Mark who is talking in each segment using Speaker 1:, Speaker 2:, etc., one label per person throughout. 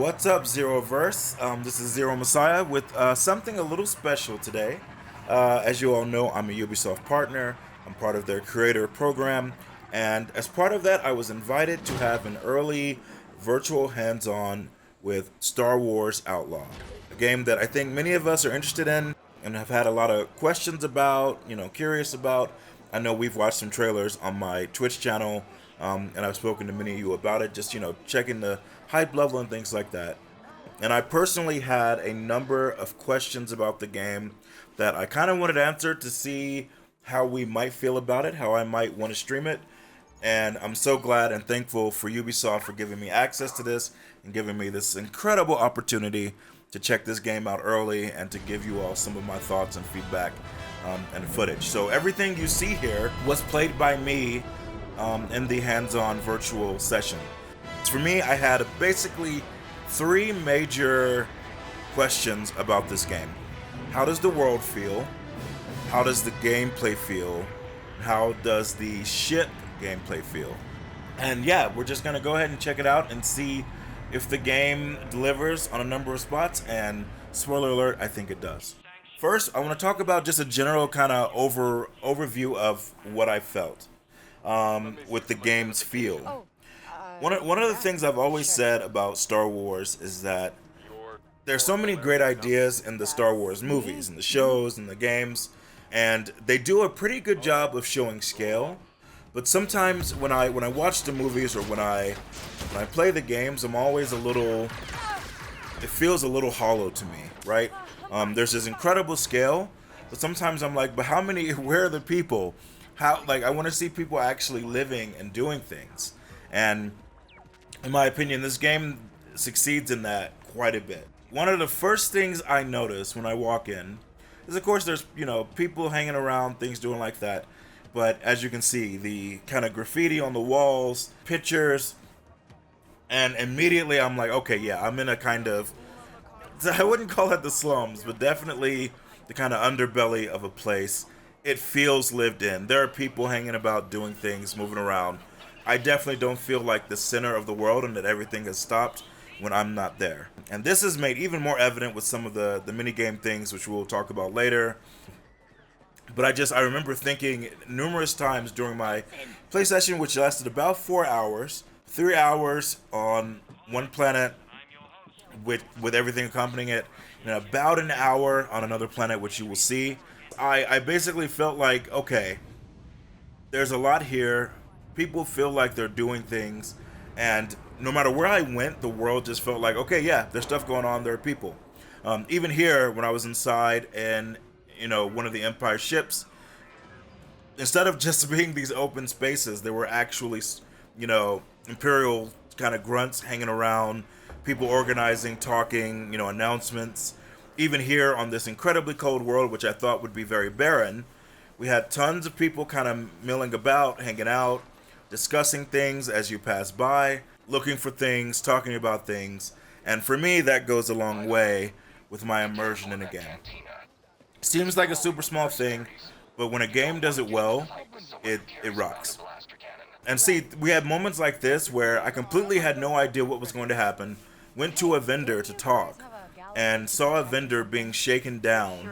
Speaker 1: What's up, Zeroverse? This is Xeromessiah with something a little special today. As you all know, I'm a Ubisoft partner. I'm part of their creator program, and as part of that, I was invited to have an early virtual hands-on with Star Wars Outlaws, a game that I think many of us are interested in and have had a lot of questions about, curious about. I know we've watched some trailers on my Twitch channel, and I've spoken to many of you about it, just, checking the hype level and things like that. And I personally had a number of questions about the game that I kind of wanted answered to see how we might feel about it, how I might want to stream it. And I'm so glad and thankful for Ubisoft for giving me access to this and giving me this incredible opportunity to check this game out early and to give you all some of my thoughts and feedback and footage. So everything you see here was played by me in the hands-on virtual session. For me, I had basically three major questions about this game. How does the world feel? How does the gameplay feel? How does the ship gameplay feel? And yeah, we're just gonna go ahead and check it out and see if the game delivers on a number of spots, and spoiler alert, I think it does. First, I want to talk about just a general kind of overview of what I felt with the game's feel. One of the things I've always said about Star Wars is that there's so many great ideas in the Star Wars movies and the shows and the games, and they do a pretty good job of showing scale. But sometimes when I watch the movies or when I play the games, I'm always it feels a little hollow to me, right? There's this incredible scale, but sometimes I'm like, but where are the people? I want to see people actually living and doing things. And in my opinion, this game succeeds in that quite a bit. One of the first things I notice when I walk in is, of course, there's, people hanging around, things doing like that. But as you can see, the kind of graffiti on the walls, pictures, and immediately I'm like, okay, yeah, I'm in a kind of, I wouldn't call it the slums, but definitely the kind of underbelly of a place. It feels lived in. There are people hanging about, doing things, moving around. I definitely don't feel like the center of the world and that everything has stopped when I'm not there. And this is made even more evident with some of the minigame things, which we'll talk about later. But I remember thinking numerous times during my play session, which lasted about 4 hours, 3 hours on one planet with everything accompanying it, and about an hour on another planet, which you will see. I basically felt like, okay, there's a lot here. People feel like they're doing things, and no matter where I went, the world just felt like, okay, yeah, there's stuff going on, there are people. Even here, when I was inside in, one of the Empire ships, instead of just being these open spaces, there were actually, Imperial kind of grunts hanging around, people organizing, talking, announcements. Even here on this incredibly cold world, which I thought would be very barren, we had tons of people kind of milling about, hanging out, discussing things as you pass by, looking for things, talking about things, and for me that goes a long way with my immersion in a game. Seems like a super small thing, but when a game does it well, it rocks. And see, we had moments like this where I completely had no idea what was going to happen, went to a vendor to talk, and saw a vendor being shaken down.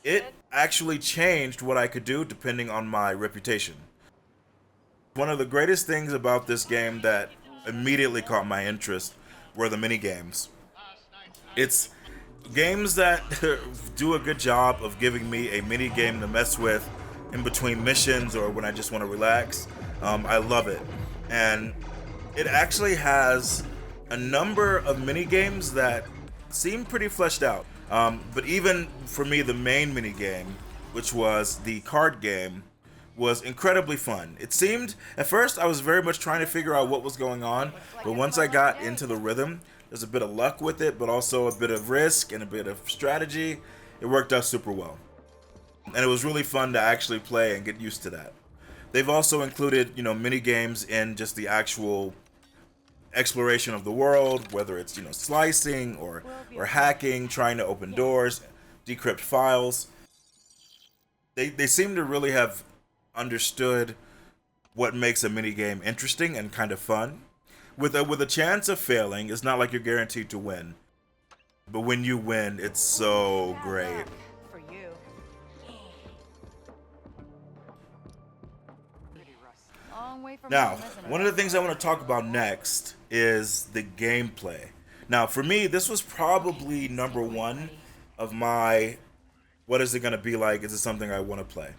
Speaker 1: It actually changed what I could do depending on my reputation. One of the greatest things about this game that immediately caught my interest were the mini games. It's games that do a good job of giving me a mini game to mess with in between missions or when I just want to relax. I love it. And it actually has a number of mini games that seem pretty fleshed out. But even for me, the main mini game, which was the card game, was incredibly fun. It seemed, at first I was very much trying to figure out what was going on, but once I got into the rhythm, there's a bit of luck with it, but also a bit of risk and a bit of strategy. It worked out super well. And it was really fun to actually play and get used to that. They've also included, mini games in just the actual exploration of the world, whether it's, slicing or hacking, trying to open doors, decrypt files. They seem to really have understood what makes a minigame interesting and kind of fun. with a chance of failing. It's not like you're guaranteed to win, but when you win, it's so great.
Speaker 2: For you. Long way from
Speaker 1: Now,
Speaker 2: home, isn't it?
Speaker 1: one of the things I want to talk about next is the gameplay. Now, for me, this was probably number one of my, what is it going to be like? Is it something I want to play?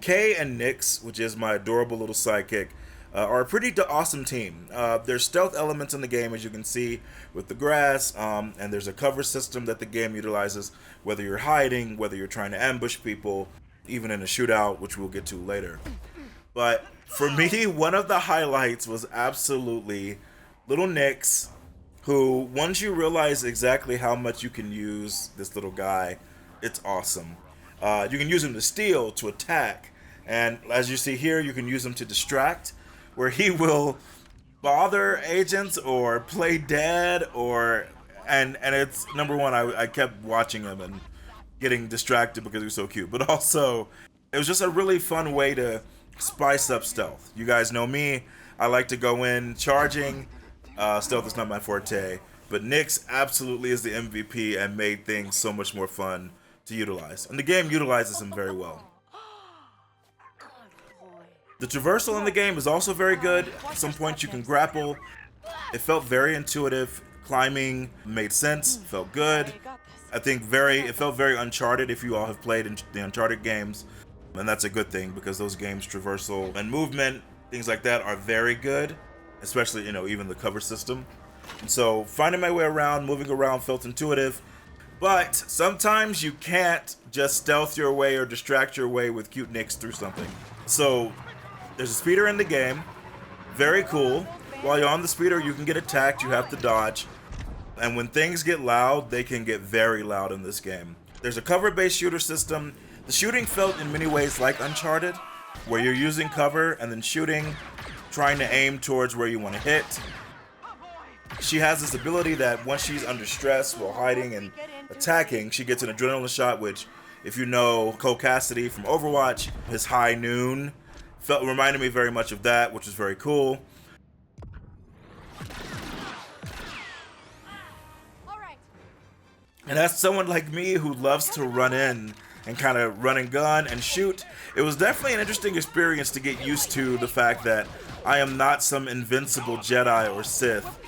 Speaker 1: Kay and Nyx, which is my adorable little sidekick, are a pretty awesome team. There's stealth elements in the game, as you can see, with the grass, and there's a cover system that the game utilizes, whether you're hiding, whether you're trying to ambush people, even in a shootout, which we'll get to later. But for me, one of the highlights was absolutely little Nyx, who, once you realize exactly how much you can use this little guy, it's awesome. You can use him to steal, to attack, and as you see here, you can use him to distract, where he will bother agents or play dead, and it's number one. I kept watching him and getting distracted because he was so cute, but also it was just a really fun way to spice up stealth. You guys know me; I like to go in charging. Stealth is not my forte, but Nyx absolutely is the MVP and made things so much more fun to utilize, and the game utilizes him very well. The traversal in the game is also very good. At some points you can grapple. It felt very intuitive. Climbing made sense, felt good. I think it felt very Uncharted if you all have played in the Uncharted games, and that's a good thing because those games, traversal and movement, things like that are very good, especially, even the cover system. And so finding my way around, moving around felt intuitive. But sometimes you can't just stealth your way or distract your way with cute Nyx through something. So there's a speeder in the game. Very cool. While you're on the speeder, you can get attacked. You have to dodge. And when things get loud, they can get very loud in this game. There's a cover-based shooter system. The shooting felt in many ways like Uncharted, where you're using cover and then shooting, trying to aim towards where you want to hit. She has this ability that once she's under stress while hiding and attacking, she gets an adrenaline shot, which, if you know Cole Cassidy from Overwatch, his high noon reminded me very much of that, which was very cool. And as someone like me who loves to run in and kind of run and gun and shoot, it was definitely an interesting experience to get used to the fact that I am not some invincible Jedi or Sith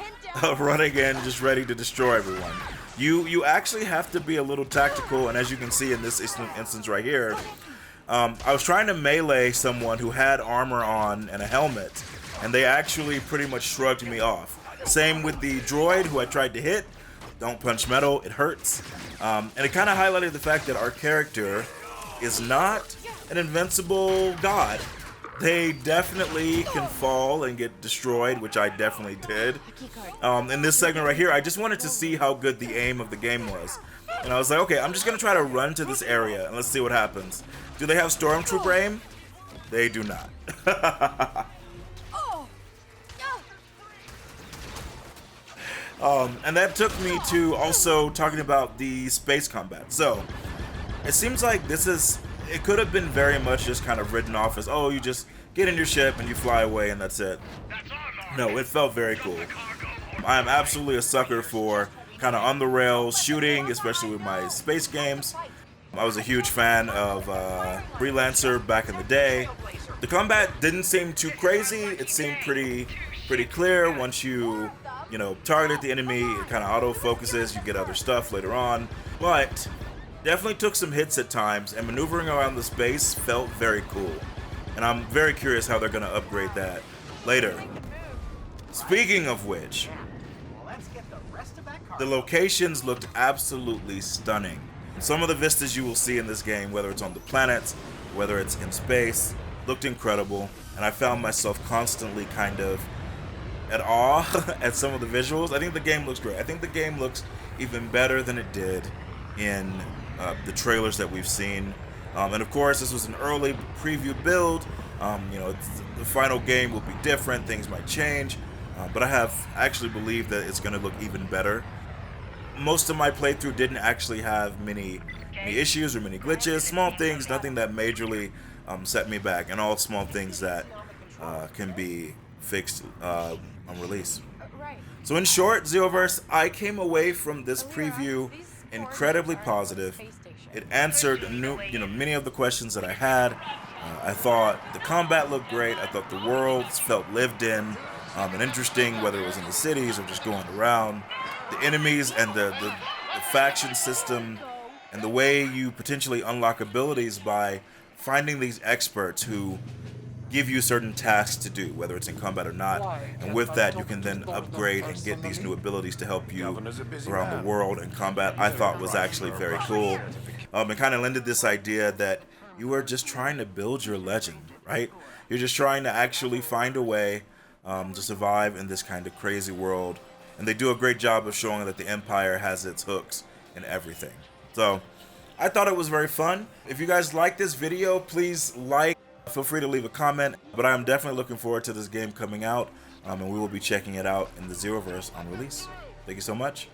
Speaker 1: running in just ready to destroy everyone. You actually have to be a little tactical, and as you can see in this instance right here, I was trying to melee someone who had armor on and a helmet, and they actually pretty much shrugged me off. Same with the droid who I tried to hit. Don't punch metal, it hurts. And it kind of highlighted the fact that our character is not an invincible god. They definitely can fall and get destroyed, which I definitely did. In this segment right here, I just wanted to see how good the aim of the game was. And I was like, okay, I'm just going to try to run to this area and let's see what happens. Do they have Stormtrooper aim? They do not. And that took me to also talking about the space combat. So, it seems like it could have been very much just kind of written off as, oh, you just get in your ship and you fly away and that's it. No, it felt very cool. I am absolutely a sucker for kind of on the rails shooting, especially with my space games. I was a huge fan of Freelancer back in the day. The combat didn't seem too crazy. It seemed pretty clear. Once you target the enemy, it kind of auto-focuses. You get other stuff later on. But definitely took some hits at times, and maneuvering around the space felt very cool. And I'm very curious how they're going to upgrade that later. Speaking of which, the locations looked absolutely stunning. Some of the vistas you will see in this game, whether it's on the planets, whether it's in space, looked incredible. And I found myself constantly kind of at awe at some of the visuals. I think the game looks great. I think the game looks even better than it did in the trailers that we've seen. And of course, this was an early preview build. The final game will be different. Things might change. But I actually believe that it's going to look even better. Most of my playthrough didn't actually have many issues or many glitches. Small things, nothing that majorly set me back. And all small things that can be fixed on release.
Speaker 2: Right.
Speaker 1: So in short, Zeroverse, I came away from this preview incredibly positive. It answered many of the questions that I had. I thought the combat looked great. I thought the worlds felt lived in and interesting, whether it was in the cities or just going around. The enemies and the faction system and the way you potentially unlock abilities by finding these experts who give you certain tasks to do, whether it's in combat or not. And with that, you can then upgrade and get these new abilities to help you around the world. And combat, I thought, was actually very cool. It kind of lended this idea that you are just trying to build your legend, right? You're just trying to actually find a way to survive in this kind of crazy world. And they do a great job of showing that the Empire has its hooks in everything. So I thought it was very fun. If you guys like this video, please like. Feel free to leave a comment, but I am definitely looking forward to this game coming out, and we will be checking it out in the Zeroverse on release. Thank you so much.